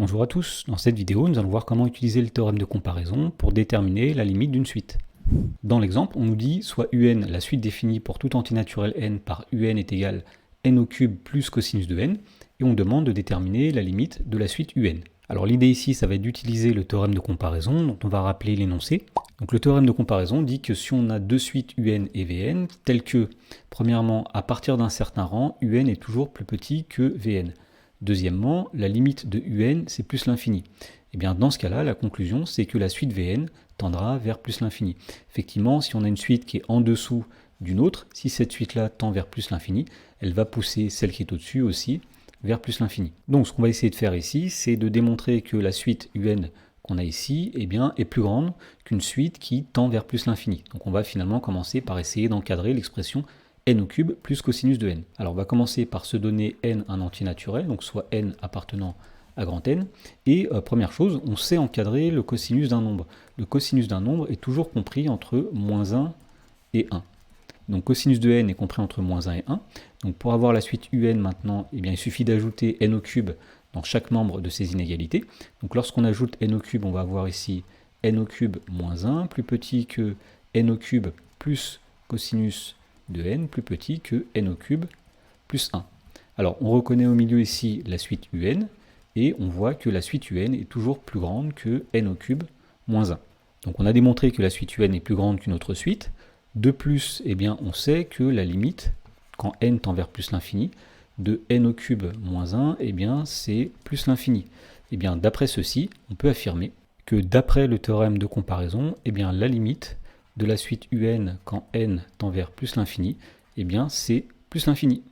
Bonjour à tous, dans cette vidéo nous allons voir comment utiliser le théorème de comparaison pour déterminer la limite d'une suite. Dans l'exemple, on nous dit soit un, la suite définie pour tout entier naturel n par un est égal n au cube plus cosinus de n, et on demande de déterminer la limite de la suite un. Alors l'idée ici, ça va être d'utiliser le théorème de comparaison, dont on va rappeler l'énoncé. Donc le théorème de comparaison dit que si on a deux suites un et vn, telles que, premièrement, à partir d'un certain rang, un est toujours plus petit que vn. Deuxièmement, la limite de un, c'est plus l'infini. Et bien dans ce cas-là, la conclusion, c'est que la suite vn tendra vers plus l'infini. Effectivement, si on a une suite qui est en dessous d'une autre, si cette suite-là tend vers plus l'infini, elle va pousser celle qui est au-dessus aussi vers plus l'infini. Donc ce qu'on va essayer de faire ici, c'est de démontrer que la suite un qu'on a ici est plus grande qu'une suite qui tend vers plus l'infini. Donc on va finalement commencer par essayer d'encadrer l'expression n au cube plus cosinus de n. Alors on va commencer par se donner n un entier naturel, donc soit n appartenant à grand N, et première chose, on sait encadrer le cosinus d'un nombre. Le cosinus d'un nombre est toujours compris entre moins 1 et 1. Donc cosinus de n est compris entre moins 1 et 1. Donc pour avoir la suite un maintenant, il suffit d'ajouter n au cube dans chaque membre de ces inégalités. Donc lorsqu'on ajoute n au cube, on va avoir ici n au cube moins 1, plus petit que n au cube plus cosinus de n, plus petit que n au cube plus 1. Alors on reconnaît au milieu ici la suite un, et on voit que la suite un est toujours plus grande que n au cube moins 1. Donc on a démontré que la suite un est plus grande qu'une autre suite. De plus, on sait que la limite, quand n tend vers plus l'infini, de n au cube moins 1, c'est plus l'infini. D'après ceci, on peut affirmer que d'après le théorème de comparaison, la limite de la suite un quand n tend vers plus l'infini, c'est plus l'infini.